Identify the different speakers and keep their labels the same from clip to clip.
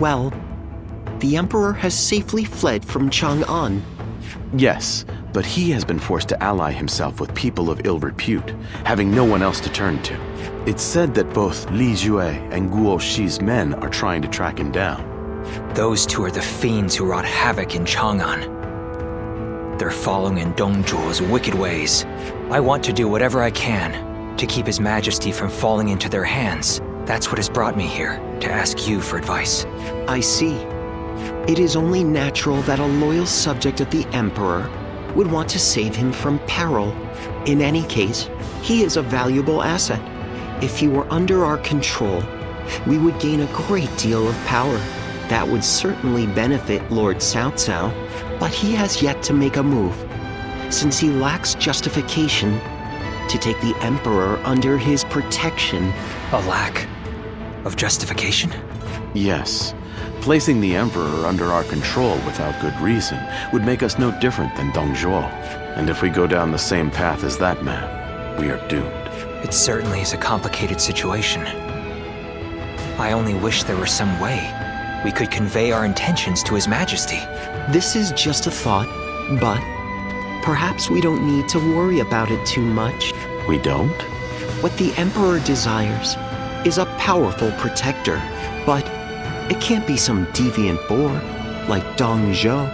Speaker 1: Well, the Emperor has safely fled from Chang'an.
Speaker 2: Yes, but he has been forced to ally himself with people of ill repute, having no one else to turn to. It's said that both Li Jue and Guo Shi's men are trying to track him down.
Speaker 3: Those two are the fiends who wrought havoc in Chang'an. They're following in Dong Zhuo's wicked ways. I want to do whatever I can to keep His Majesty from falling into their hands. That's what has brought me here, to ask you for advice.
Speaker 1: I see. It is only natural that a loyal subject of the Emperor would want to save him from peril. In any case, he is a valuable asset. If he were under our control, we would gain a great deal of power. That would certainly benefit Lord Cao Cao, but he has yet to make a move, since he lacks justification to take the Emperor under his protection.
Speaker 3: A lack of justification?
Speaker 2: Yes. Placing the Emperor under our control without good reason would make us no different than Dong Zhuo. And if we go down the same path as that man, we are doomed.
Speaker 3: It certainly is a complicated situation. I only wish there were some way we could convey our intentions to His Majesty.
Speaker 1: This is just a thought, but perhaps we don't need to worry about it too much.
Speaker 2: We don't?
Speaker 1: What the Emperor desires is a powerful protector, but it can't be some deviant boor like Dong Zhuo.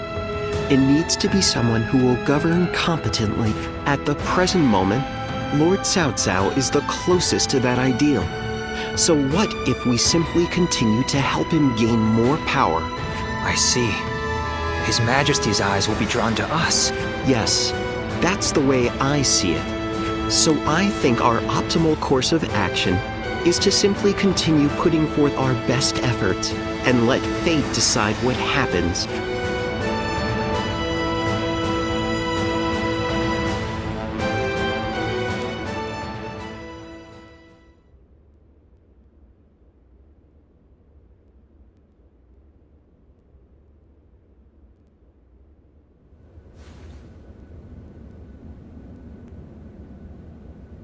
Speaker 1: It needs to be someone who will govern competently. At the present moment, Lord Cao Cao is the closest to that ideal. So what if we simply continue to help him gain more power?
Speaker 3: I see. His Majesty's eyes will be drawn to us.
Speaker 1: Yes, that's the way I see it. So I think our optimal course of action is to simply continue putting forth our best efforts and let fate decide what happens.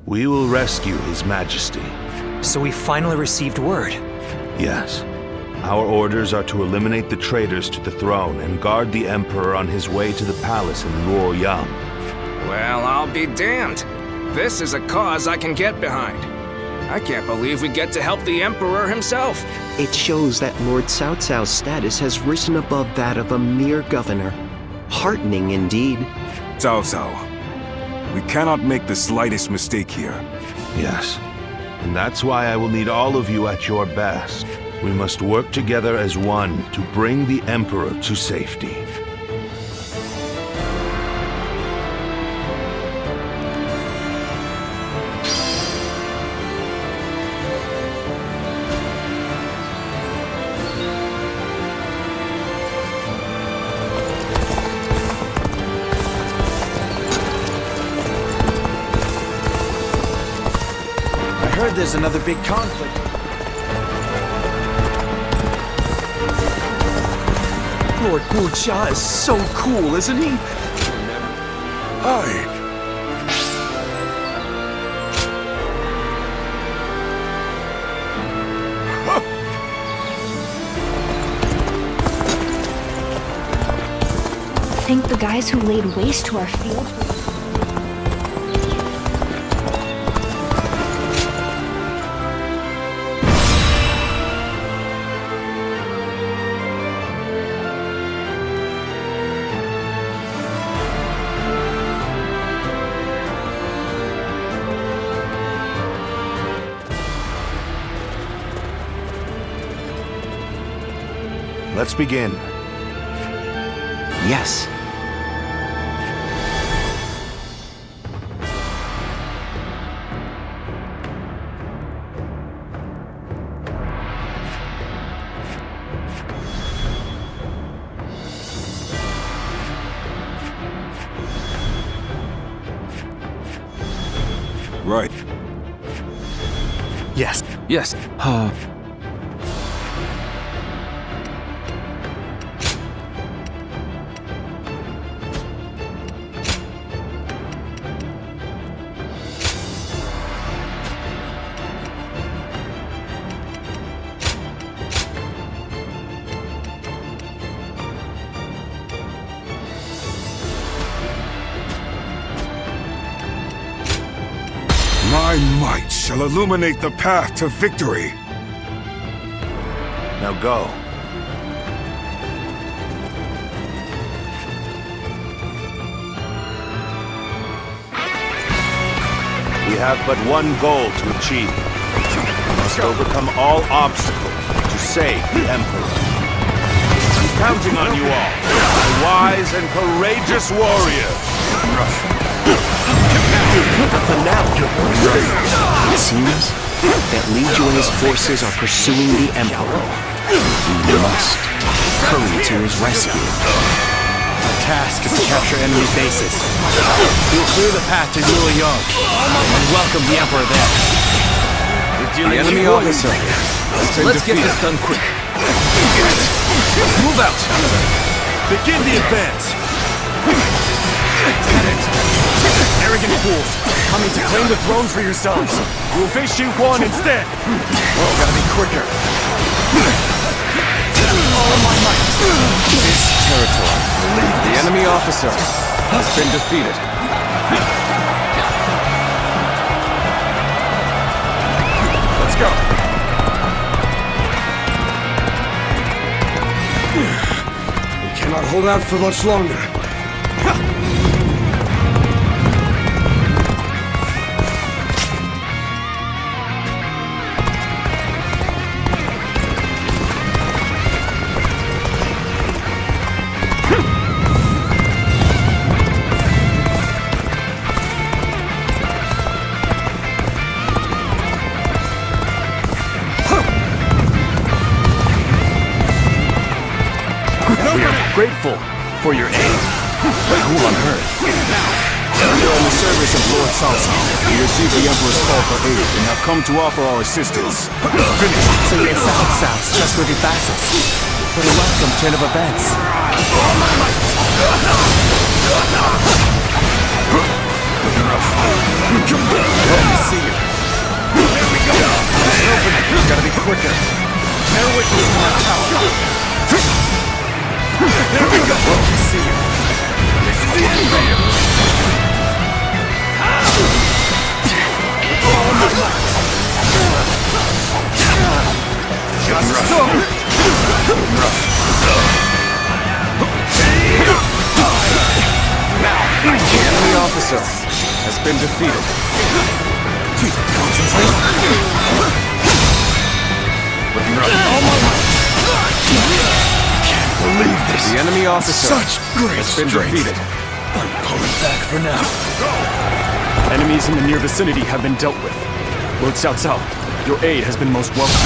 Speaker 4: We will rescue His Majesty.
Speaker 3: So we finally received word.
Speaker 4: Yes. Our orders are to eliminate the traitors to the throne and guard the Emperor on his way to the palace in Luoyang.
Speaker 5: Well, I'll be damned. This is a cause I can get behind. I can't believe we get to help the Emperor himself.
Speaker 1: It shows that Lord Cao Cao's status has risen above that of a mere governor. Heartening indeed.
Speaker 6: Cao Cao, we cannot make the slightest mistake here.
Speaker 4: Yes. And that's why I will need all of you at your best. We must work together as one to bring the Emperor to safety.
Speaker 7: I heard there's another big conflict.
Speaker 8: Lord Guojia is so cool, isn't he?
Speaker 6: Aye.
Speaker 9: Think the guys who laid waste to our field.
Speaker 4: Let's begin.
Speaker 1: Yes.
Speaker 6: Right.
Speaker 8: Yes.
Speaker 5: Yes.
Speaker 6: My might shall illuminate the path to victory.
Speaker 7: Now go.
Speaker 4: We have but one goal to achieve. We must overcome all obstacles to save the Emperor. I'm counting on you all, my wise and courageous warriors.
Speaker 1: It seems that Li Jue's forces are pursuing the Emperor. We must hurry to his rescue.
Speaker 7: Our task is to capture enemy bases. We'll clear the path to Yueyang and welcome the Emperor there.
Speaker 8: The enemy officer. Let's get this done quick. Move out!
Speaker 7: Begin the advance! Arrogant fools, coming to claim the throne for yourselves. We'll face Xu Huan instead. Gotta be quicker. All my might.
Speaker 8: This territory. The enemy officer has been defeated.
Speaker 6: Let's go.
Speaker 8: We cannot hold out for much longer.
Speaker 7: We are grateful for your aid. But who on earth?
Speaker 6: We are in the service of Lord Salsa. We received the Emperor's call for aid and have come to offer our assistance. Finish.
Speaker 7: Soy sounds trustworthy vassals. What a welcome turn of events.
Speaker 6: Let me see you. There we go. Open it. Gotta be quicker. Bear witness to our power. There we go. Let me see you. This is the end for you. All my might. Just so. Now, the enemy officer has been defeated. Concentrate. Looking rough. All my might. Can't believe this.
Speaker 8: The enemy officer
Speaker 6: has been defeated.
Speaker 7: I'm pulling back for now. Enemies in the near vicinity have been dealt with. Lord Cao Cao, your aid has been most welcome.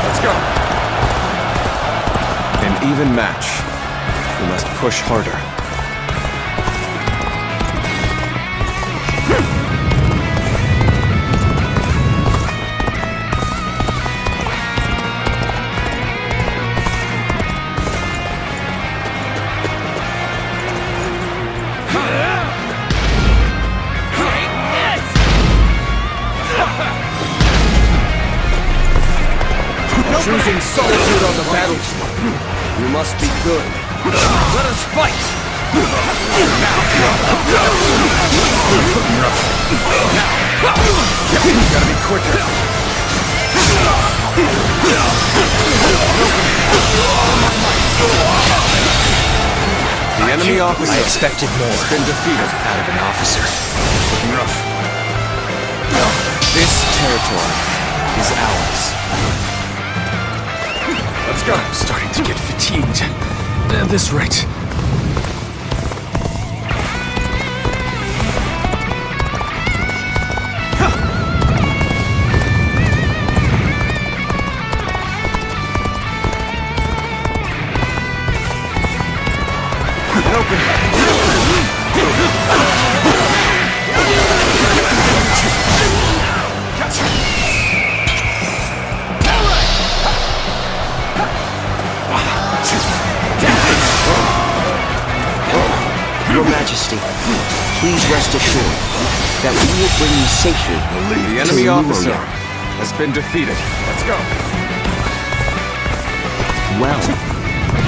Speaker 6: Let's go.
Speaker 8: An even match. We must push harder.
Speaker 7: Choosing solitude on the battlefield. You must be good. Let us fight!
Speaker 6: Gotta be quicker.
Speaker 8: The enemy officer
Speaker 3: I expected more
Speaker 8: has been defeated.
Speaker 3: out of an officer.
Speaker 6: Looking rough.
Speaker 8: This territory is ours.
Speaker 6: Let's go.
Speaker 8: I'm starting to get fatigued. At this rate.
Speaker 1: Your Majesty, please rest assured that we will bring you safely.
Speaker 8: The enemy officer has been defeated.
Speaker 6: Let's go.
Speaker 1: Well,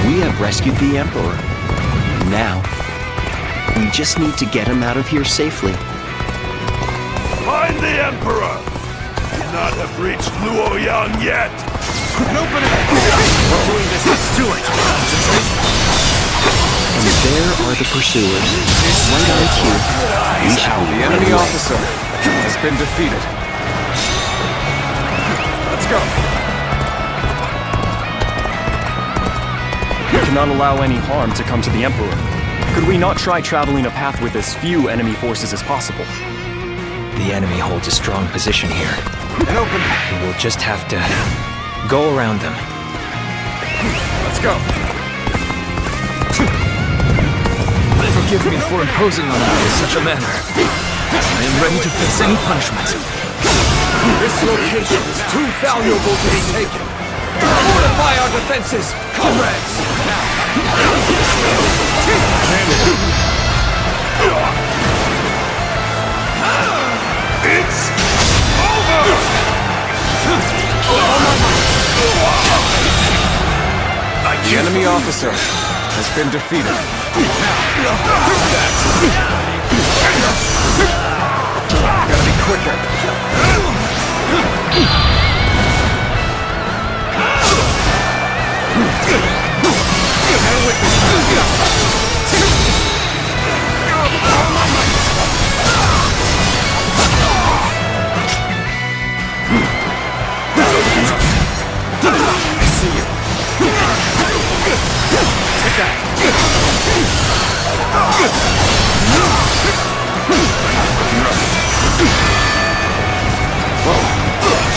Speaker 1: we have rescued the Emperor. Now, We just need to get him out of here safely.
Speaker 4: Find the Emperor! Do not have reached Luoyang yet!
Speaker 6: Open it! We're doing this, let's do it!
Speaker 1: And there are the pursuers. Right on cue. We shall
Speaker 8: The enemy officer has been defeated. Let's go.
Speaker 7: We cannot allow any harm to come to the Emperor. Could we not try traveling a path with as few enemy forces as possible?
Speaker 3: The enemy holds a strong position here.
Speaker 8: And open.
Speaker 3: We'll just have to go around them.
Speaker 8: Let's go.
Speaker 5: Forgive me for imposing on you in such a manner. I am ready to face any punishment.
Speaker 8: This location is too valuable to be taken. Fortify our defenses, comrades!
Speaker 4: It's over!
Speaker 8: The enemy officer has been defeated. Gotta be quicker. I see you. Take that. Whoa.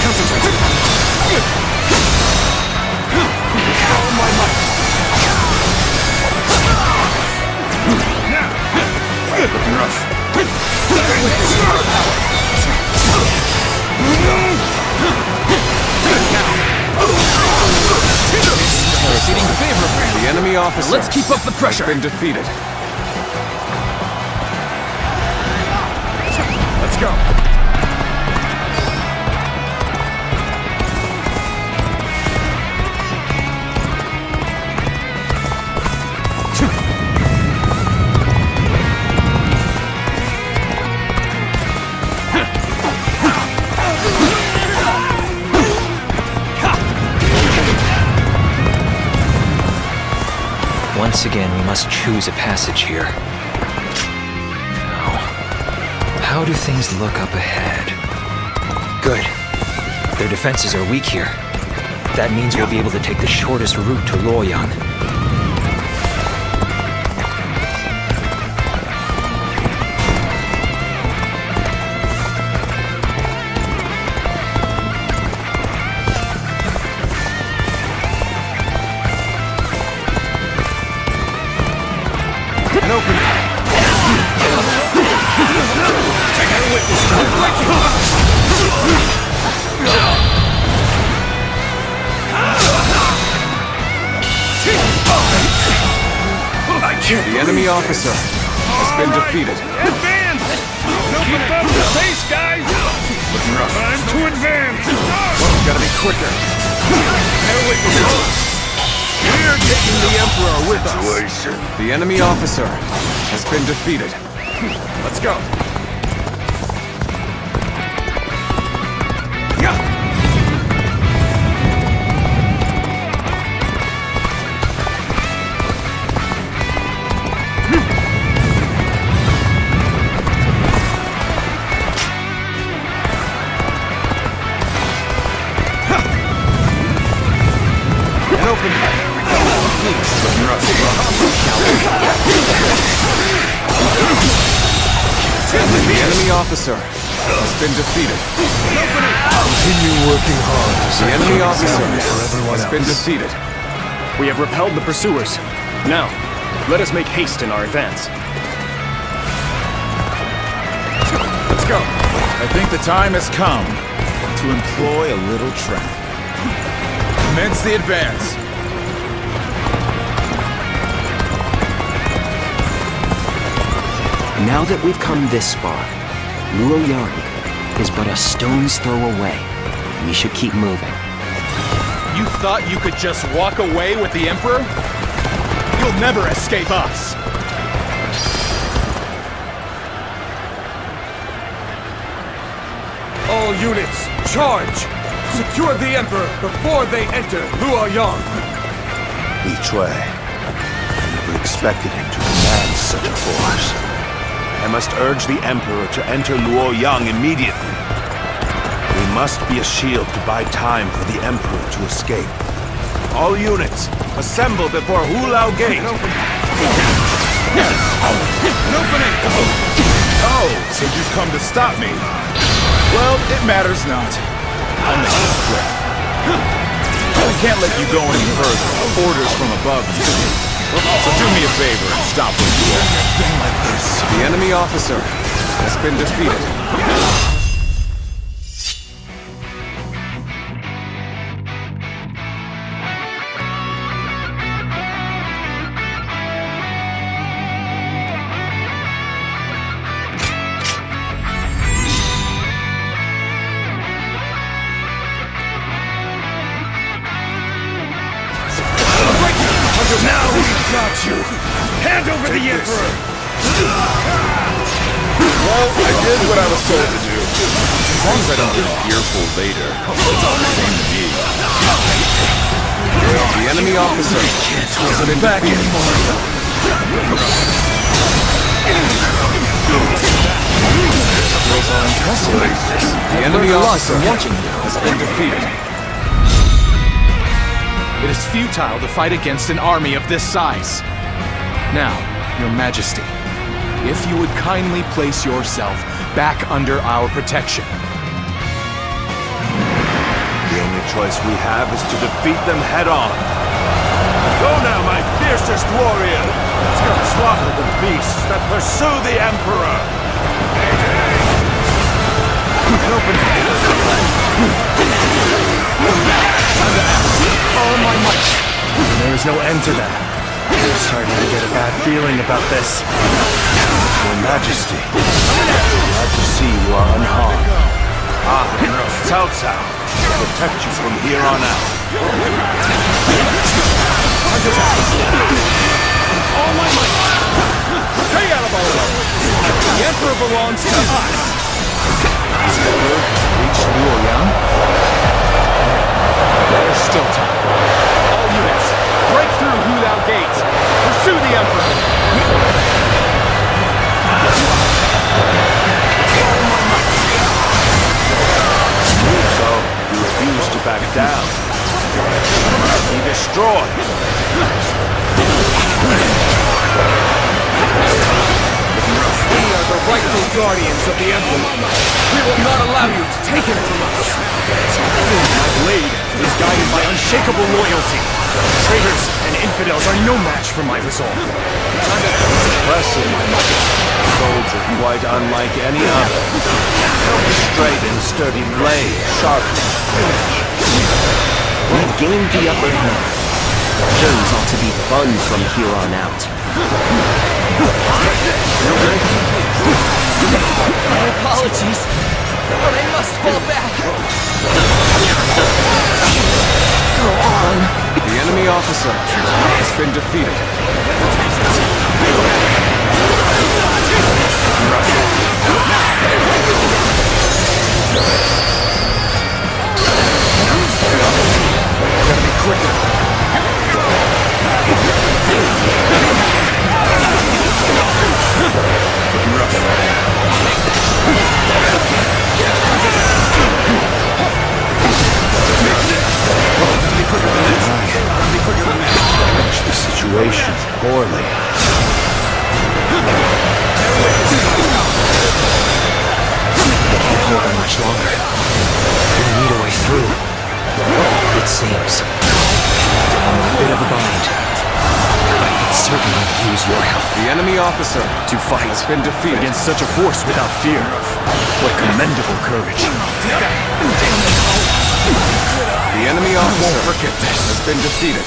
Speaker 8: Concentrate. Oh my might. Looking rough.
Speaker 5: Proceeding favorably.
Speaker 8: The enemy officer.
Speaker 5: Let's keep up the pressure.
Speaker 8: Has been defeated. Let's go.
Speaker 3: Once again, we must choose a passage here. Now, how do things look up ahead? Good. Their defenses are weak here. That means we'll be able to take the shortest route to Luoyang.
Speaker 8: And open it. Take a witness to it. The enemy officer has been defeated.
Speaker 4: Advance! Keep up the pace, guys!
Speaker 8: Looking rough.
Speaker 4: Time to advance!
Speaker 8: Gotta be quicker. Bear witness. We're taking the Emperor with us. The enemy officer has been defeated. Let's go. And open. The enemy officer has been defeated.
Speaker 6: Continue working hard.
Speaker 8: The enemy officer has been defeated.
Speaker 7: We have repelled the pursuers. Now, let us make haste in our advance.
Speaker 6: Let's go. I think the time has come to employ a little trap. Commence the advance.
Speaker 1: Now that we've come this far, Luoyang is but a stone's throw away. We should keep moving.
Speaker 6: You thought you could just walk away with the Emperor? You'll never escape us.
Speaker 8: All units, charge! Secure the Emperor before they enter Luoyang!
Speaker 4: Li Cui, I never expected him to command such a force. I must urge the Emperor to enter Luoyang immediately. We must be a shield to buy time for the Emperor to escape. All units, assemble before Hulao Gate!
Speaker 8: An opening!
Speaker 6: Oh, so you've come to stop me. Well, it matters not. I'll make it quick. I can't let you go any further. Orders from above you. So do me a favor and stop where you are.
Speaker 8: The enemy officer has been defeated.
Speaker 6: Now we've got you! Hand over the Emperor! Well, I did what I was told to do. As long as I don't get fearful later, it's all the same to me.
Speaker 8: The enemy officer hasn't been back anymore. Those are impressive. The enemy officer has been defeated.
Speaker 7: It is futile to fight against an army of this size. Now, Your Majesty, if you would kindly place yourself back under our protection.
Speaker 4: The only choice we have is to defeat them head-on. Go now, my fiercest warrior! Let's go slaughter the beasts that pursue the Emperor!
Speaker 7: All my might! There is no end to that. I'm starting to get a bad feeling about this.
Speaker 4: Your Majesty, glad to see you are unharmed. Cao Cao will protect you from here on out.
Speaker 7: All my might! Stay out of our way! The Emperor belongs to us! Reach Luoyang? There's still time. All units, break through Hulao Gate! Pursue the Emperor!
Speaker 4: So, you refuse to back down. Be destroyed.
Speaker 8: We are the rightful guardians of the Emperor. We will not allow you to take him from us.
Speaker 7: My blade is guided by unshakable loyalty. Traitors and infidels are no match for my resolve.
Speaker 4: Impressive. Soldier quite unlike any other. Straight and sturdy blade, sharp as a finish.
Speaker 1: We've gained the upper hand. Things ought to be fun from here on out.
Speaker 10: My apologies, but I must fall back.
Speaker 1: Go on.
Speaker 8: The enemy officer has been defeated.
Speaker 7: Gotta be quicker.
Speaker 4: Manage the situation poorly.
Speaker 3: Can't hold on much longer. Gonna need a way through. It seems. I'm in a bit of a bind. I can certainly use your help.
Speaker 8: The enemy officer
Speaker 7: To fight
Speaker 8: has been defeated.
Speaker 7: against such a force without fear. What commendable courage.
Speaker 8: The enemy officer
Speaker 7: Forget this.
Speaker 8: has been defeated.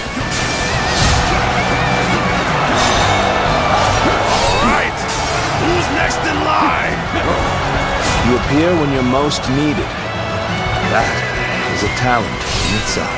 Speaker 4: Right! Who's next in line? You appear when you're most needed. That is a talent in itself.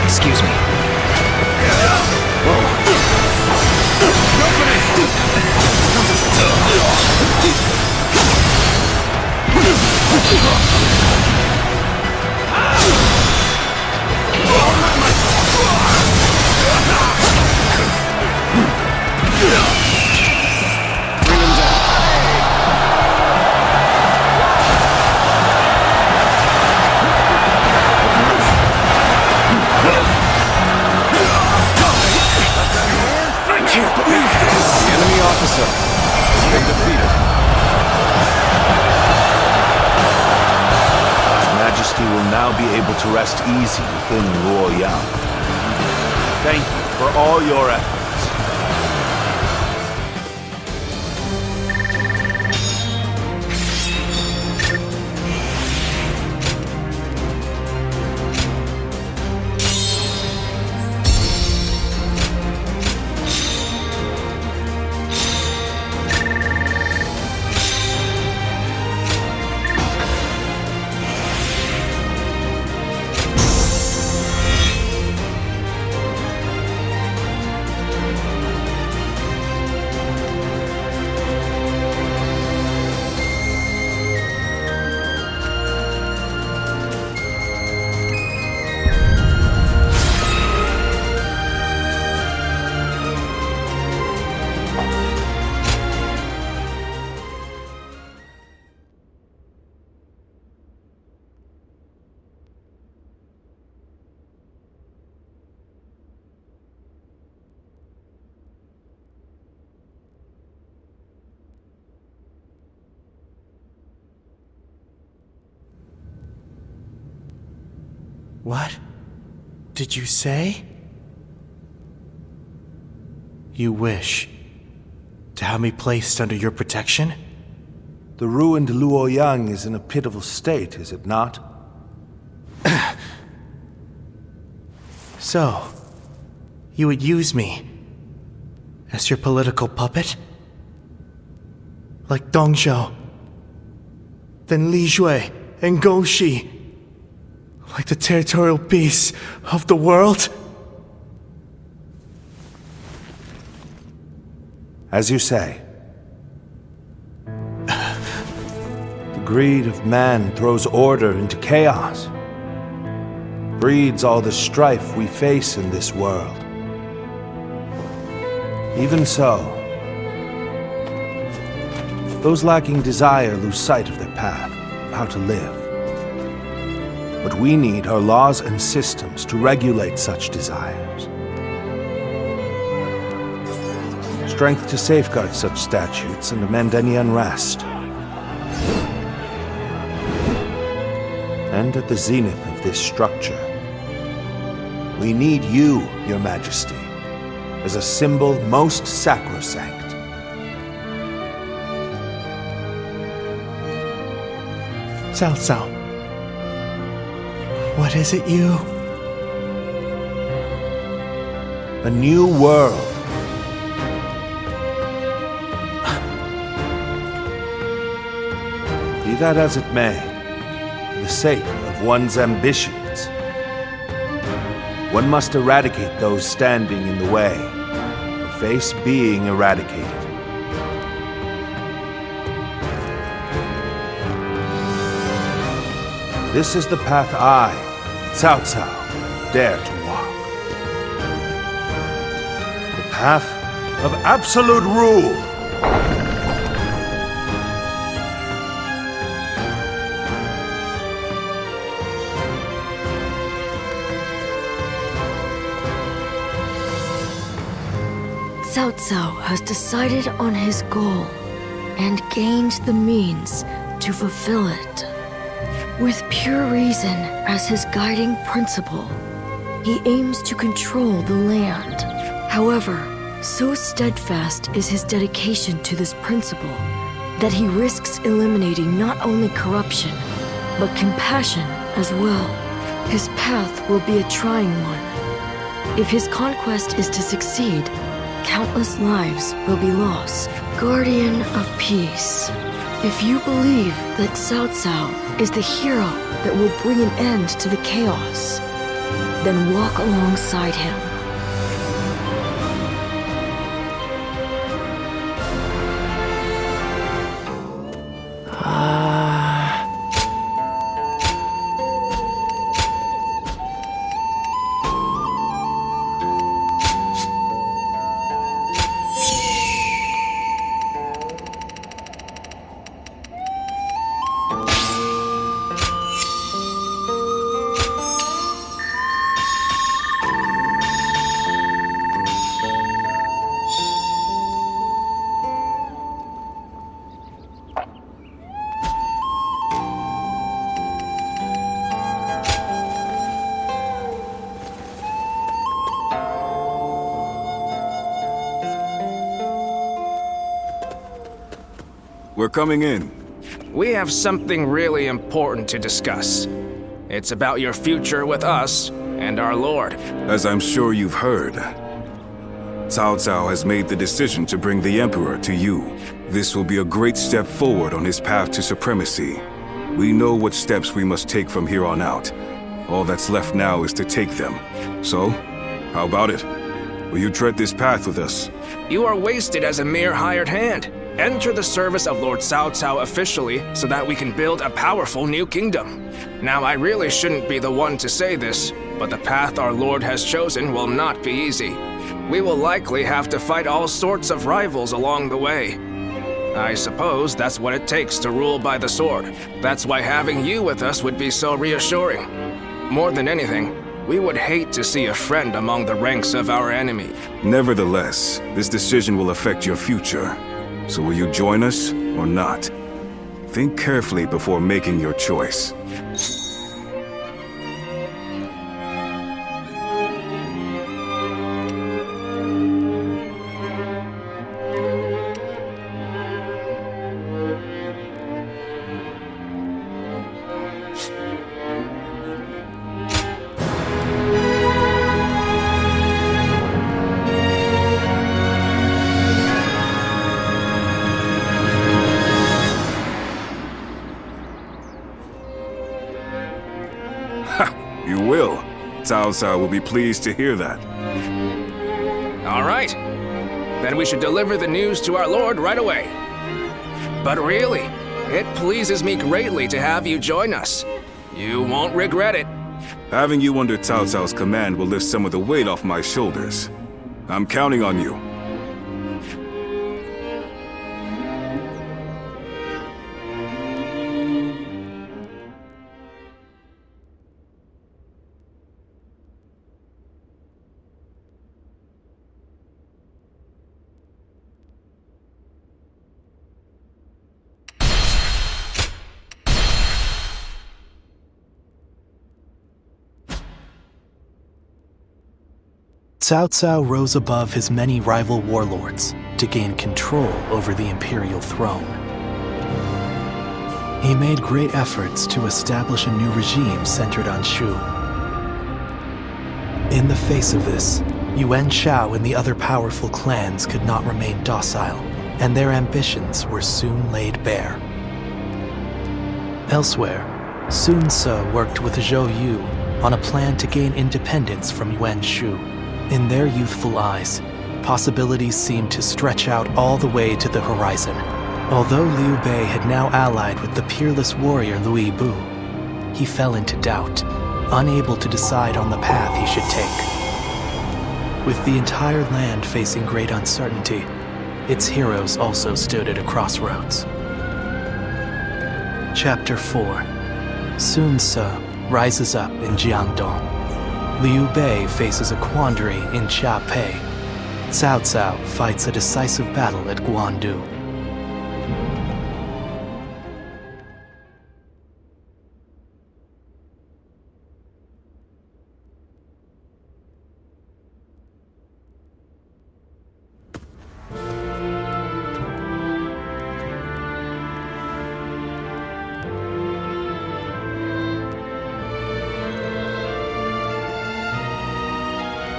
Speaker 3: Excuse me.
Speaker 8: Enemy officer has been defeated.
Speaker 4: His Majesty will now be able to rest easy within Luoyang. Thank you for all your efforts.
Speaker 11: What did you say? You wish to have me placed under your protection?
Speaker 4: The ruined Luoyang is in a pitiful state, is it not?
Speaker 11: So, you would use me as your political puppet? Like Dongzhou, then Li Jue and Gouxi, like the territorial beasts of the world?
Speaker 4: As you say. The greed of man throws order into chaos, breeds all the strife we face in this world. Even so, those lacking desire lose sight of their path, of how to live. What we need are laws and systems to regulate such desires. Strength to safeguard such statutes and amend any unrest. And at the zenith of this structure, we need you, Your Majesty, as a symbol most sacrosanct.
Speaker 11: Cao Cao, what is it you?
Speaker 4: A new world. Be that as it may, for the sake of one's ambitions, one must eradicate those standing in the way, or face being eradicated. This is the path I, Cao Cao, dare to walk. The path of absolute rule.
Speaker 12: Cao Cao has decided on his goal and gained the means to fulfill it. With pure reason as his guiding principle, he aims to control the land. However, so steadfast is his dedication to this principle that he risks eliminating not only corruption, but compassion as well. His path will be a trying one. If his conquest is to succeed, countless lives will be lost. Guardian of peace. If you believe that Cao Cao is the hero that will bring an end to the chaos, then walk alongside him.
Speaker 8: We're coming in.
Speaker 5: We have something really important to discuss. It's about your future with us and our Lord.
Speaker 8: As I'm sure you've heard, Cao Cao has made the decision to bring the Emperor to you. This will be a great step forward on his path to supremacy. We know what steps we must take from here on out. All that's left now is to take them. So, how about it? Will you tread this path with us?
Speaker 5: You are wasted as a mere hired hand. Enter the service of Lord Cao Cao officially so that we can build a powerful new kingdom. Now, I really shouldn't be the one to say this, but the path our Lord has chosen will not be easy. We will likely have to fight all sorts of rivals along the way. I suppose that's what it takes to rule by the sword. That's why having you with us would be so reassuring. More than anything, we would hate to see a friend among the ranks of our enemy.
Speaker 8: Nevertheless, this decision will affect your future. So will you join us or not? Think carefully before making your choice. You will. Cao Cao will be pleased to hear that.
Speaker 5: All right. Then we should deliver the news to our Lord right away. But really, it pleases me greatly to have you join us. You won't regret it.
Speaker 8: Having you under Cao Cao's command will lift some of the weight off my shoulders. I'm counting on you.
Speaker 11: Cao Cao rose above his many rival warlords to gain control over the imperial throne. He made great efforts to establish a new regime centered on Shu. In the face of this, Yuan Shao and the other powerful clans could not remain docile, and their ambitions were soon laid bare. Elsewhere, Sun Ce worked with Zhou Yu on a plan to gain independence from Yuan Shu. In their youthful eyes, possibilities seemed to stretch out all the way to the horizon. Although Liu Bei had now allied with the peerless warrior Louis Bu, he fell into doubt, unable to decide on the path he should take. With the entire land facing great uncertainty, its heroes also stood at a crossroads. Chapter 4. Sun Ce rises up in Jiangdong. Liu Bei faces a quandary in Qiapei. Cao Cao fights a decisive battle at Guandu.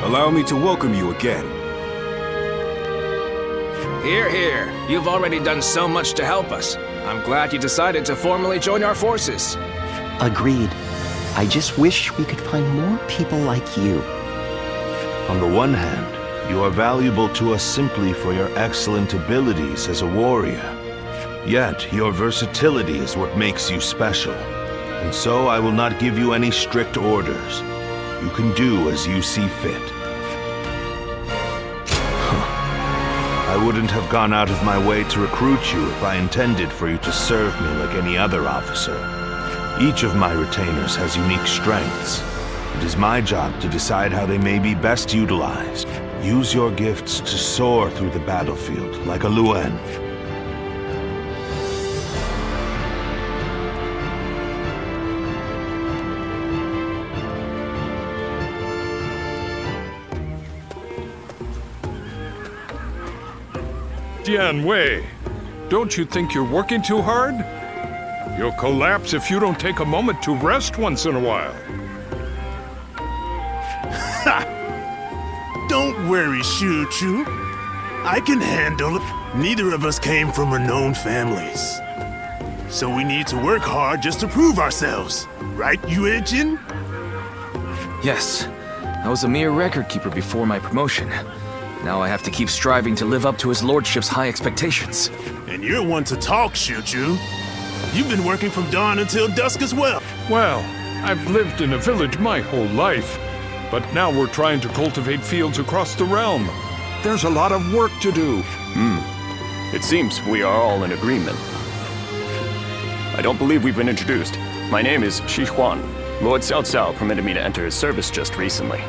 Speaker 8: Allow me to welcome you again.
Speaker 5: Hear, hear. You've already done so much to help us. I'm glad you decided to formally join our forces.
Speaker 1: Agreed. I just wish we could find more people like you.
Speaker 4: On the one hand, you are valuable to us simply for your excellent abilities as a warrior. Yet, your versatility is what makes you special. And so I will not give you any strict orders. You can do as you see fit. I wouldn't have gone out of my way to recruit you if I intended for you to serve me like any other officer. Each of my retainers has unique strengths. It is my job to decide how they may be best utilized. Use your gifts to soar through the battlefield like a Luen.
Speaker 13: Dian Wei, don't you think you're working too hard? You'll collapse if you don't take a moment to rest once in a while.
Speaker 14: Don't worry, Shu-Chu. I can handle it. Neither of us came from renowned families. So we need to work hard just to prove ourselves. Right, Yue-Jin?
Speaker 10: Yes. I was a mere record keeper before my promotion. Now I have to keep striving to live up to his lordship's high expectations.
Speaker 14: And you're one to talk, Shu-Chu. You've been working from dawn until dusk as well.
Speaker 13: Well, I've lived in a village my whole life. But now we're trying to cultivate fields across the realm. There's a lot of work to do.
Speaker 15: It seems we are all in agreement. I don't believe we've been introduced. My name is Shi Huan. Lord Cao Cao permitted me to enter his service just recently.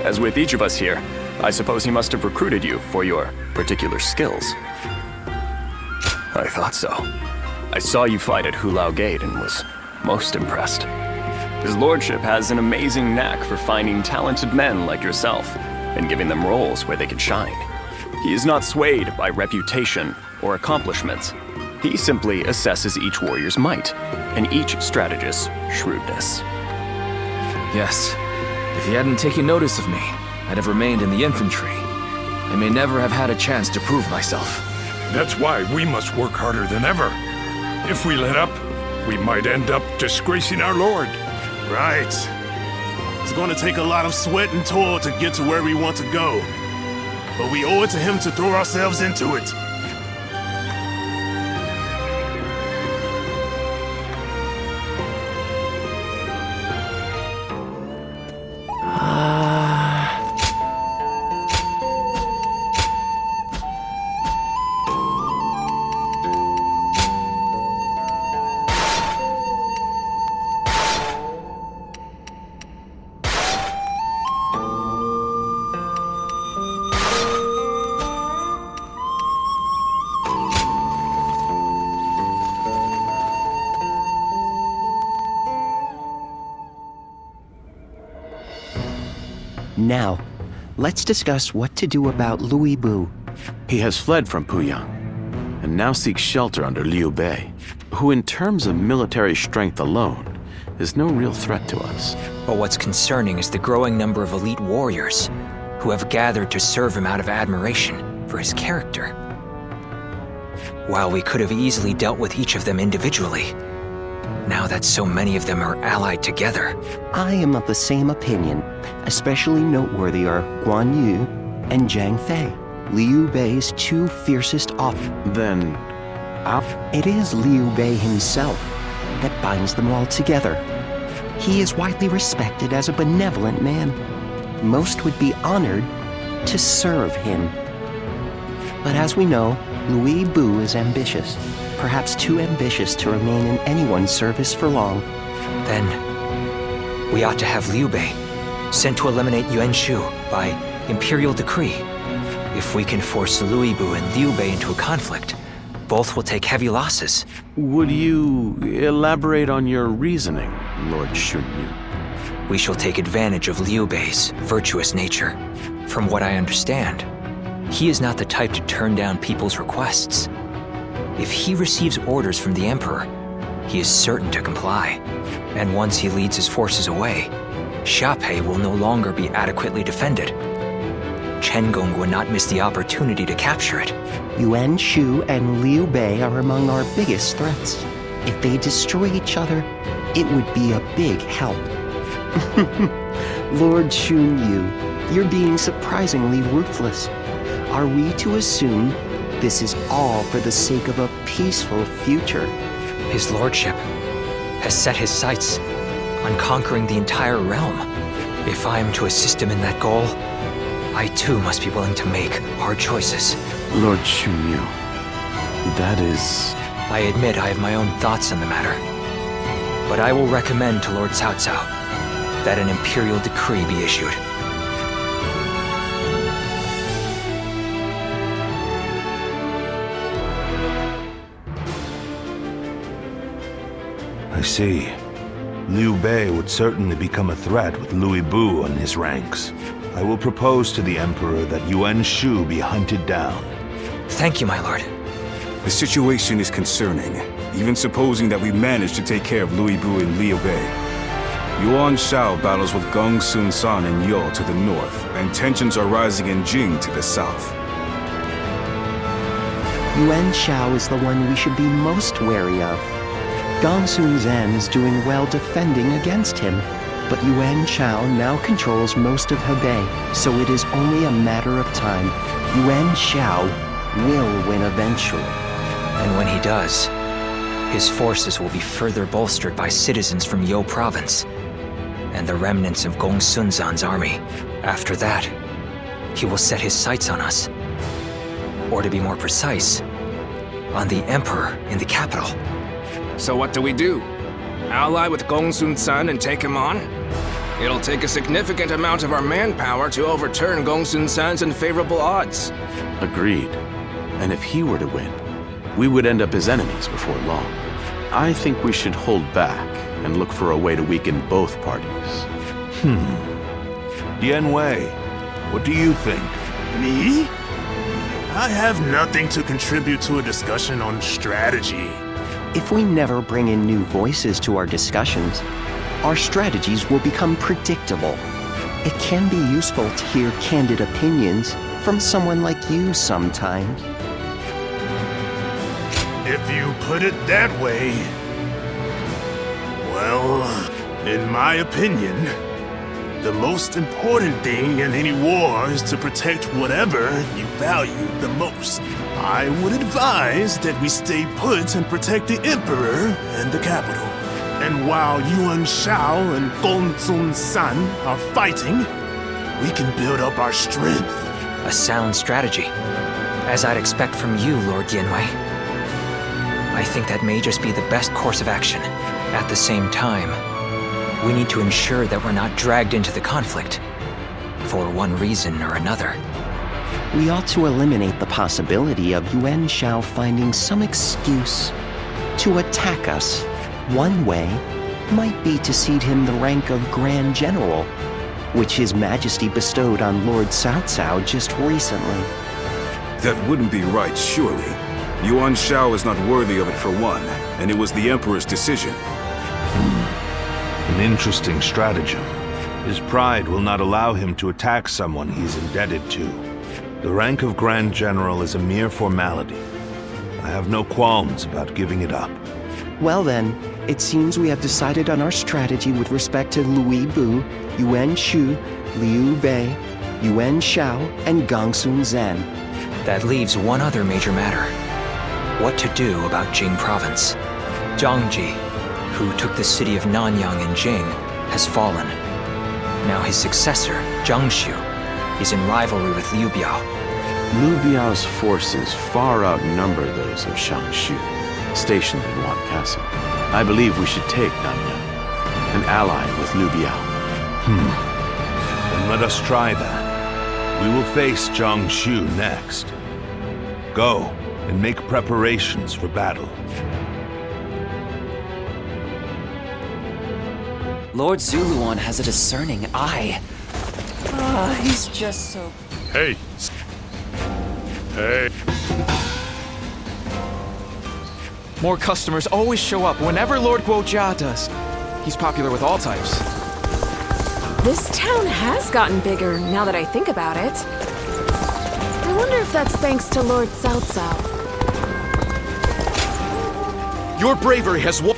Speaker 15: As with each of us here, I suppose he must have recruited you for your particular skills. I thought so. I saw you fight at Hulao Gate and was most impressed. His lordship has an amazing knack for finding talented men like yourself and giving them roles where they can shine. He is not swayed by reputation or accomplishments. He simply assesses each warrior's might and each strategist's shrewdness.
Speaker 10: Yes. If he hadn't taken notice of me, I'd have remained in the infantry. I may never have had a chance to prove myself.
Speaker 13: That's why we must work harder than ever. If we let up, we might end up disgracing our lord.
Speaker 14: Right. It's going to take a lot of sweat and toil to get to where we want to go. But we owe it to him to throw ourselves into it.
Speaker 1: Now, let's discuss what to do about Louis Bu.
Speaker 2: He has fled from Puyang, and now seeks shelter under Liu Bei, who in terms of military strength alone, is no real threat to us.
Speaker 3: But what's concerning is the growing number of elite warriors who have gathered to serve him out of admiration for his character. While we could have easily dealt with each of them individually, now that so many of them are allied together.
Speaker 1: I am of the same opinion. Especially noteworthy are Guan Yu and Zhang Fei, Liu Bei's two fiercest
Speaker 2: Then,
Speaker 1: it is Liu Bei himself that binds them all together. He is widely respected as a benevolent man. Most would be honored to serve him. But as we know, Louis Bu is ambitious. Perhaps too ambitious to remain in anyone's service for long.
Speaker 3: Then, we ought to have Liu Bei sent to eliminate Yuan Shu by imperial decree. If we can force Louis Bu and Liu Bei into a conflict, both will take heavy losses.
Speaker 2: Would you elaborate on your reasoning, Lord Shunyu?
Speaker 3: We shall take advantage of Liu Bei's virtuous nature. From what I understand, he is not the type to turn down people's requests. If he receives orders from the Emperor, he is certain to comply. And once he leads his forces away, Xiaopei will no longer be adequately defended. Chen Gong would not miss the opportunity to capture it.
Speaker 1: Yuan Shu and Liu Bei are among our biggest threats. If they destroy each other, it would be a big help. Lord Xun Yu, you're being surprisingly ruthless. Are we to assume this is all for the sake of a peaceful future?
Speaker 3: His lordship has set his sights on conquering the entire realm. If I am to assist him in that goal, I too must be willing to make hard choices.
Speaker 2: Lord Xunyu, that is...
Speaker 3: I admit I have my own thoughts on the matter, but I will recommend to Lord Cao Cao that an imperial decree be issued.
Speaker 4: I see. Liu Bei would certainly become a threat with Louis Bu in his ranks. I will propose to the Emperor that Yuan Shu be hunted down.
Speaker 3: Thank you, my lord.
Speaker 8: The situation is concerning, even supposing that we manage to take care of Louis Bu and Liu Bei. Yuan Shao battles with Gong Sun San and Yo to the north, and tensions are rising in Jing to the south.
Speaker 1: Yuan Shao is the one we should be most wary of. Gong Sun Zan is doing well defending against him, but Yuan Shao now controls most of Hebei, so it is only a matter of time. Yuan Shao will win eventually.
Speaker 3: And when he does, his forces will be further bolstered by citizens from Yo province and the remnants of Gong Sun Zan's army. After that, he will set his sights on us. Or to be more precise, on the Emperor in the capital.
Speaker 5: So what do we do? Ally with Gong Sun San and take him on? It'll take a significant amount of our manpower to overturn Gong Sun San's unfavorable odds.
Speaker 2: Agreed. And if he were to win, we would end up as enemies before long. I think we should hold back and look for a way to weaken both parties.
Speaker 4: Yan Wei, what do you think?
Speaker 14: Me? I have nothing to contribute to a discussion on strategy.
Speaker 1: If we never bring in new voices to our discussions, our strategies will become predictable. It can be useful to hear candid opinions from someone like you sometimes.
Speaker 14: If you put it that way, well, in my opinion, the most important thing in any war is to protect whatever you value the most. I would advise that we stay put and protect the Emperor and the capital. And while Yuan Shao and Gong Sun San are fighting, we can build up our strength.
Speaker 3: A sound strategy, as I'd expect from you, Lord Yanwei. I think that may just be the best course of action. At the same time, we need to ensure that we're not dragged into the conflict, for one reason or another.
Speaker 1: We ought to eliminate the possibility of Yuan Shao finding some excuse to attack us. One way might be to cede him the rank of Grand General, which His Majesty bestowed on Lord Cao Cao just recently.
Speaker 8: That wouldn't be right, surely. Yuan Shao is not worthy of it for one, and it was the Emperor's decision.
Speaker 4: An interesting stratagem. His pride will not allow him to attack someone he's indebted to. The rank of Grand General is a mere formality. I have no qualms about giving it up.
Speaker 1: Well then, it seems we have decided on our strategy with respect to Louis Bu, Yuan Shu, Liu Bei, Yuan Shao, and Gong Sun Zan.
Speaker 3: That leaves one other major matter. What to do about Jing province. Zhang Ji, who took the city of Nanyang in Jing, has fallen. Now his successor, Zhang Xiu, is in rivalry with Liu Biao.
Speaker 2: Liu Biao's forces far outnumber those of Shangshu, stationed in Wan Castle. I believe we should take Nanyang, an ally with Liu Biao.
Speaker 4: Then let us try that. We will face Zhang Xiu next. Go and make preparations for battle.
Speaker 16: Lord Zuluan has a discerning eye. He's just so...
Speaker 13: Hey! Hey!
Speaker 7: More customers always show up whenever Lord Guojia does. He's popular with all types.
Speaker 17: This town has gotten bigger, now that I think about it. that's thanks to Lord Cao Cao.
Speaker 7: Your bravery has won.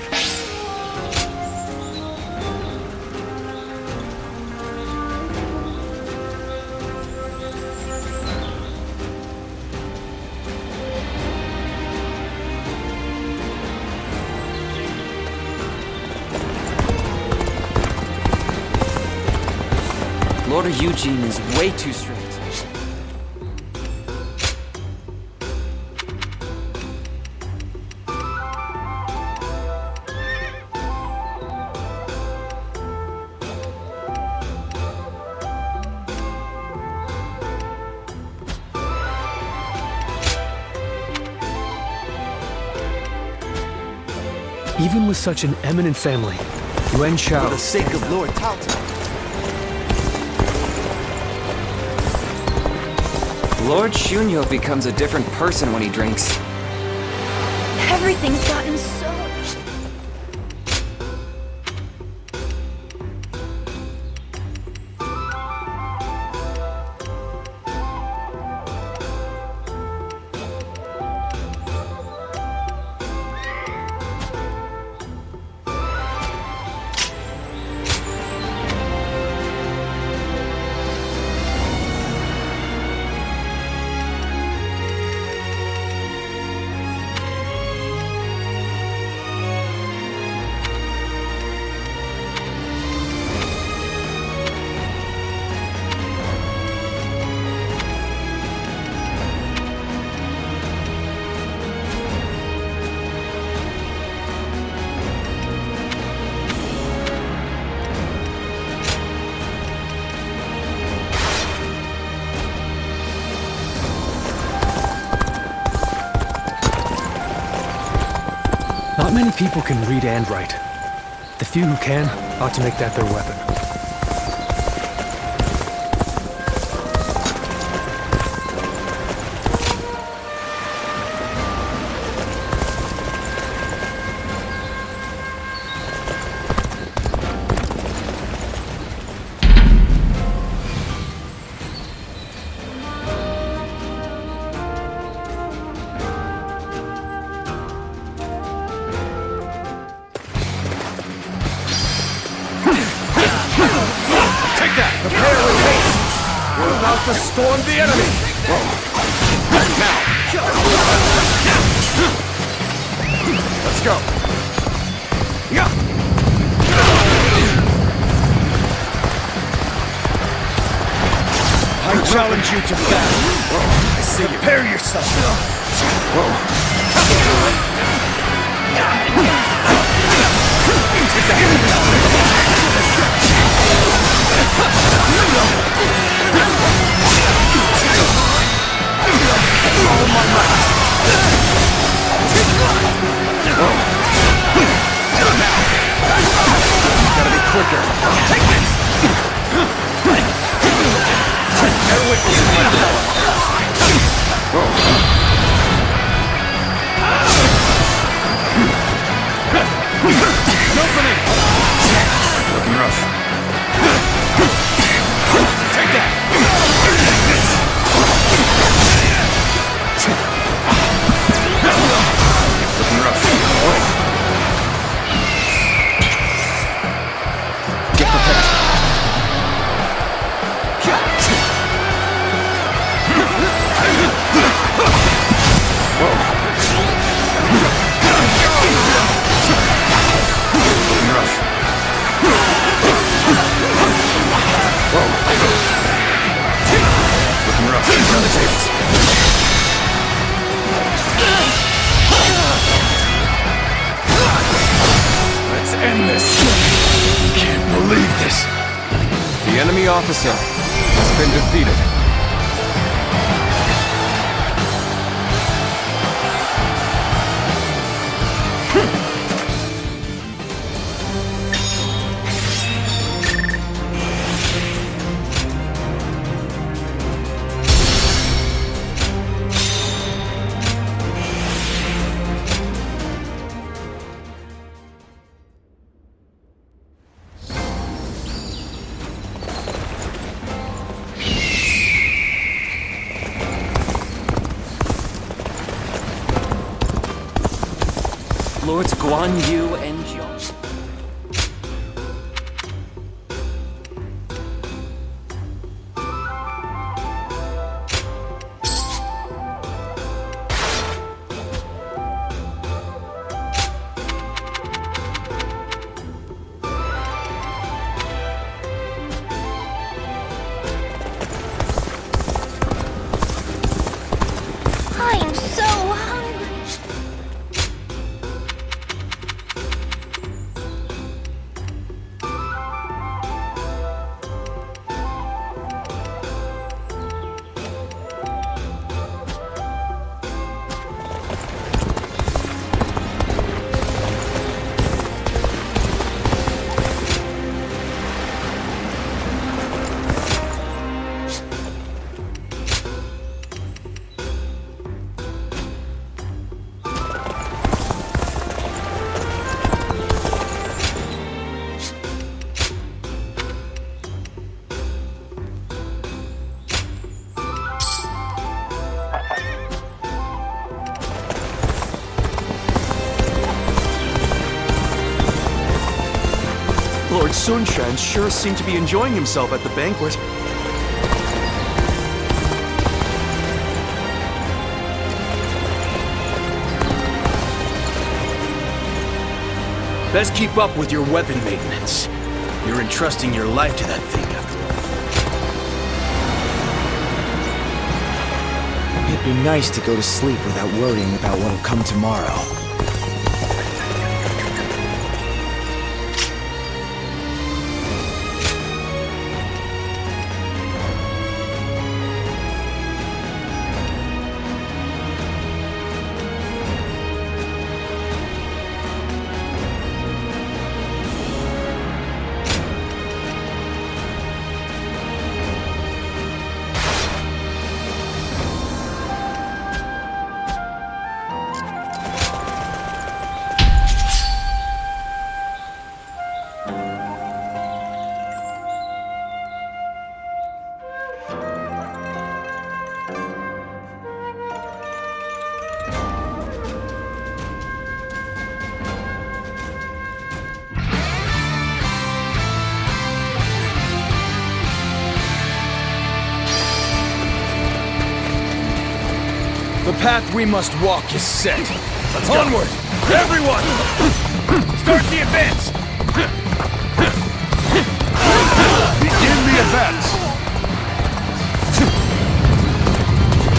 Speaker 16: Lord Eugene is way too strict.
Speaker 18: Even with such an eminent family, Yuan Shao...
Speaker 19: For the sake of Lord Cao Cao.
Speaker 16: Lord Shunyo becomes a different person when he drinks.
Speaker 9: Everything's gotten so...
Speaker 18: Not many people can read and write. The few who can ought to make that their weapon.
Speaker 7: To storm the enemy! Now! Let's go! I challenge you to battle! I say you. Prepare yourself! All my might! Gotta be quicker! Take this! Bear witness to my power! An opening! Looking rough. Take that! Looking rough. Get prepared. Looking rough. Looking rough. Turn the tables. Let's end this. Can't believe this. The enemy officer has been defeated.
Speaker 16: Lords Guan Yu and Jiang.
Speaker 9: I'm so hungry.
Speaker 7: Lord Sun Quan sure seemed to be enjoying himself at the banquet.
Speaker 10: Best keep up with your weapon maintenance. You're entrusting your life to that thing after all.
Speaker 19: It'd be nice to go to sleep without worrying about what'll come tomorrow.
Speaker 10: The path we must walk is set. Let's onward! Everyone! Start the advance!
Speaker 4: Begin the advance!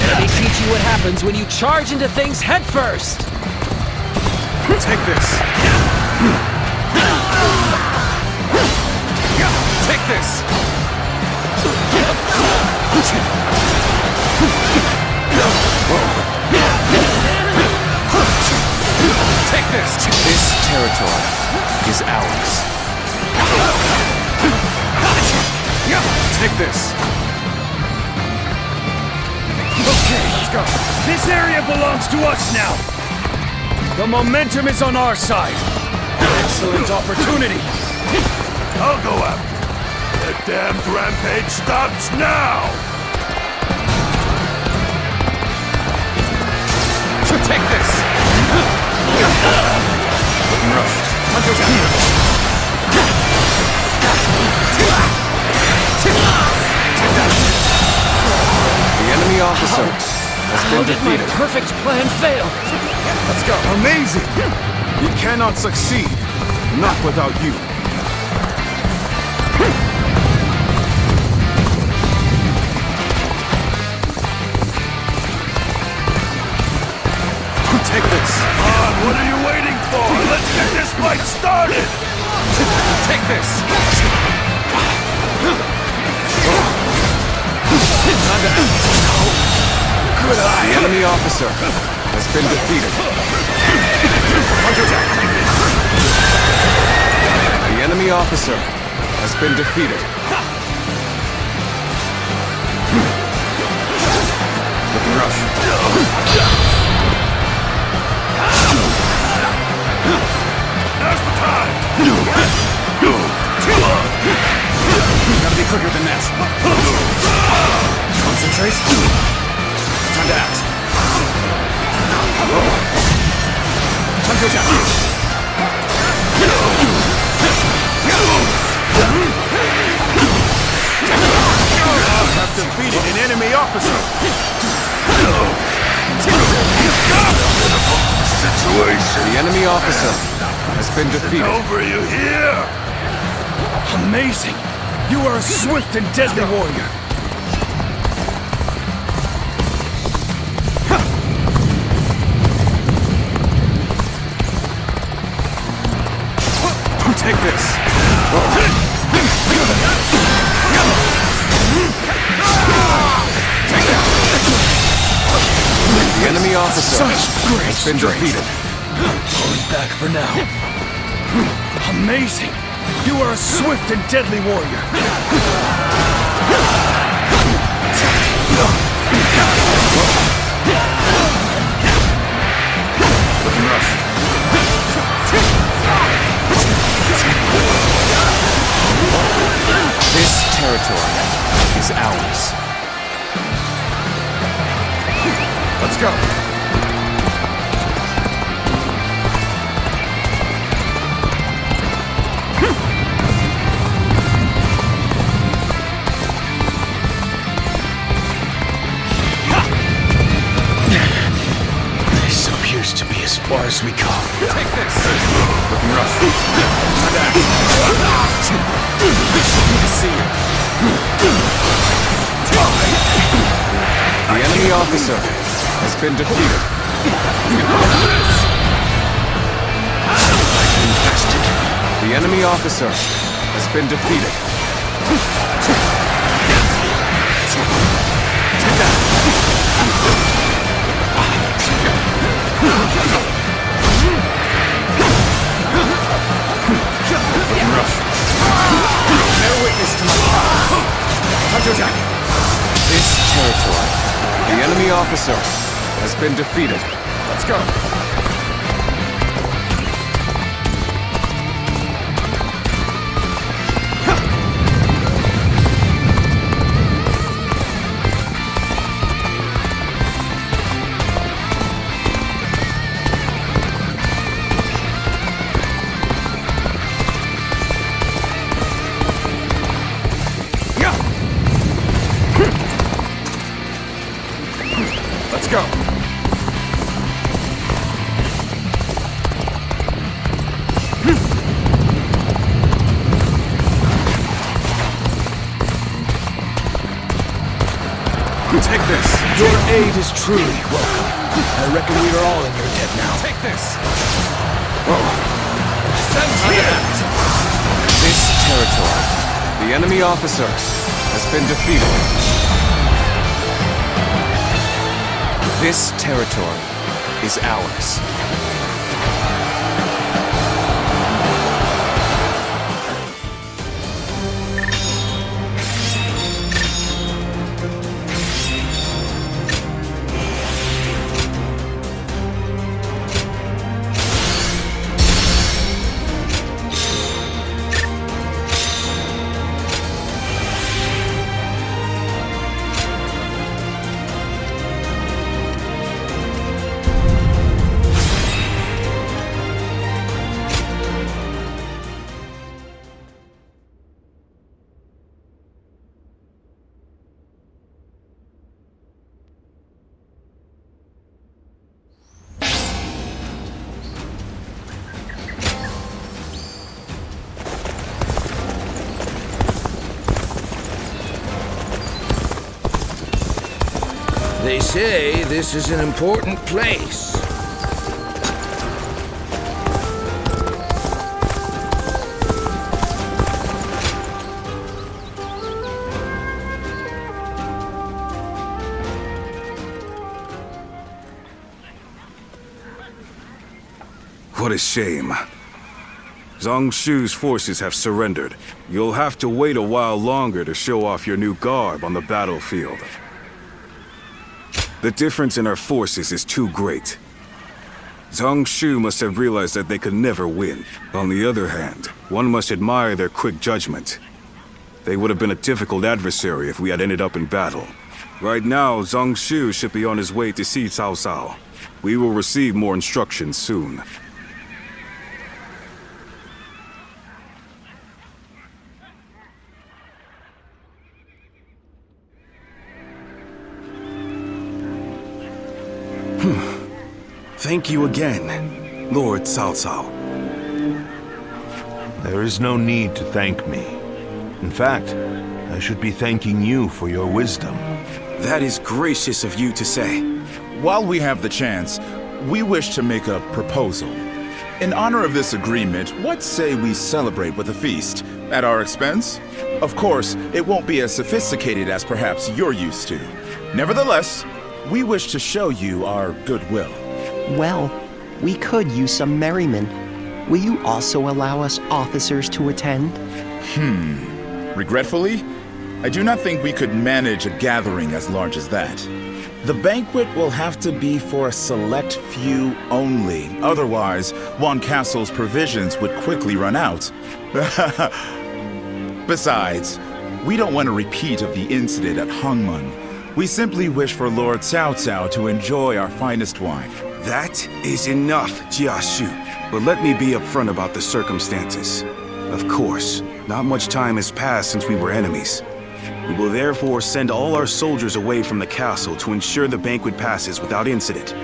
Speaker 16: Let me teach you what happens when you charge into things head first!
Speaker 7: Take this! Take this! Take this! This territory is ours. Take this!
Speaker 10: Okay, let's go. This area belongs to us now. The momentum is on our side. Excellent opportunity.
Speaker 14: I'll go after. The damned rampage stops now!
Speaker 7: Take this! Looking rough. Hunter's out. Take that. The enemy officer has been defeated.
Speaker 16: My perfect plan failed.
Speaker 7: Let's go.
Speaker 6: Amazing! We cannot succeed. Not without you.
Speaker 7: Take this.
Speaker 14: What are you waiting for? Let's get this fight started!
Speaker 7: Take this. Good eye. The enemy officer has been defeated. Hunter's out. The enemy officer has been defeated. Looking rough.
Speaker 14: Now's the time!
Speaker 7: Gotta be quicker than that. Concentrate. Time to act.
Speaker 6: Have defeated an enemy officer.
Speaker 7: The enemy officer has been defeated.
Speaker 14: Over you here!
Speaker 10: Amazing! You are a swift and deadly warrior.
Speaker 7: Take this. The enemy officer has been defeated.
Speaker 10: Pulling back for now. Amazing! You are a swift and deadly warrior.
Speaker 6: Looking rough.
Speaker 7: This territory is ours. Let's go.
Speaker 10: This appears to be as far as we go.
Speaker 7: Take this.
Speaker 6: Looking rough.
Speaker 7: See you. The enemy officer has been defeated. The enemy officer has been defeated.
Speaker 6: Looking rough.
Speaker 10: Bear witness to my power.
Speaker 7: This territory, the enemy officer has been defeated. Let's go. Let's go. Take this.
Speaker 10: Your aid is truly welcome. I reckon we are all in your debt now.
Speaker 7: Take this.
Speaker 10: This
Speaker 7: territory, the enemy officer has been defeated. This territory is ours.
Speaker 20: They say this is an important place.
Speaker 8: What a shame. Zhang Shu's forces have surrendered. You'll have to wait a while longer to show off your new garb on the battlefield. The difference in our forces is too great. Zhang Shu must have realized that they could never win. On the other hand, one must admire their quick judgment. They would have been a difficult adversary if we had ended up in battle. Right now, Zhang Shu should be on his way to see Cao Cao. We will receive more instructions soon. Thank you again, Lord Cao Cao.
Speaker 4: There is no need to thank me. In fact, I should be thanking you for your wisdom.
Speaker 8: That is gracious of you to say.
Speaker 6: While we have the chance, we wish to make a proposal. In honor of this agreement, what say we celebrate with a feast? At our expense? Of course, it won't be as sophisticated as perhaps you're used to. Nevertheless, we wish to show you our goodwill.
Speaker 1: Well, we could use some merriment. Will you also allow us officers to attend?
Speaker 6: Regretfully, I do not think we could manage a gathering as large as that. The banquet will have to be for a select few only. Otherwise, Wan Castle's provisions would quickly run out. Besides, we don't want a repeat of the incident at Hongmen. We simply wish for Lord Cao Cao to enjoy our finest wine.
Speaker 8: That is enough, Jia Shu. But let me be upfront about the circumstances. Of course, not much time has passed since we were enemies. We will therefore send all our soldiers away from the castle to ensure the banquet passes without incident.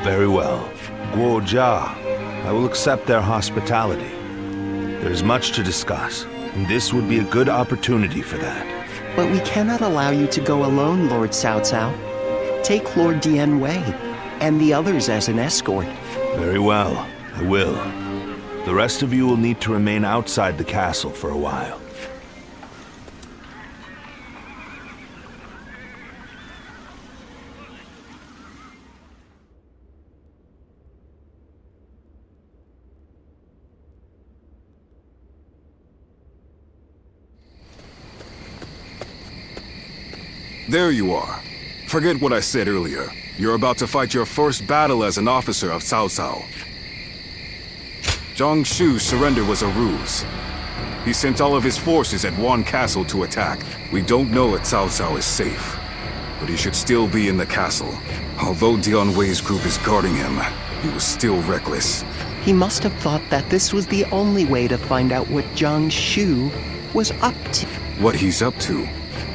Speaker 4: Very well. Guo Jia, I will accept their hospitality. There is much to discuss, and this would be a good opportunity for that.
Speaker 1: But we cannot allow you to go alone, Lord Cao Cao. Take Lord Dian Wei and the others as an escort.
Speaker 4: Very well, I will. The rest of you will need to remain outside the castle for a while.
Speaker 8: There you are. Forget what I said earlier. You're about to fight your first battle as an officer of Cao Cao. Zhang Shu's surrender was a ruse. He sent all of his forces at Wan Castle to attack. We don't know if Cao Cao is safe, but he should still be in the castle. Although Dian Wei's group is guarding him, he was still reckless.
Speaker 1: He must have thought that this was the only way to find out what Zhang Shu was up to.
Speaker 8: What he's up to?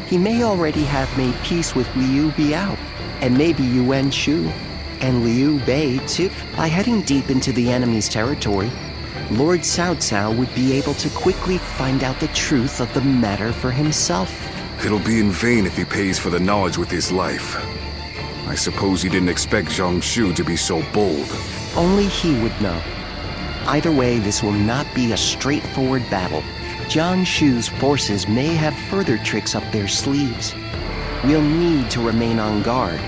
Speaker 1: He may already have made peace with Liu Biao, and maybe Yuan Shu, and Liu Bei too. By heading deep into the enemy's territory, Lord Cao Cao would be able to quickly find out the truth of the matter for himself.
Speaker 8: It'll be in vain if he pays for the knowledge with his life. I suppose he didn't expect Zhang Shu to be so bold.
Speaker 1: Only he would know. Either way, this will not be a straightforward battle. Zhang Shu's forces may have further tricks up their sleeves. We'll need to remain on guard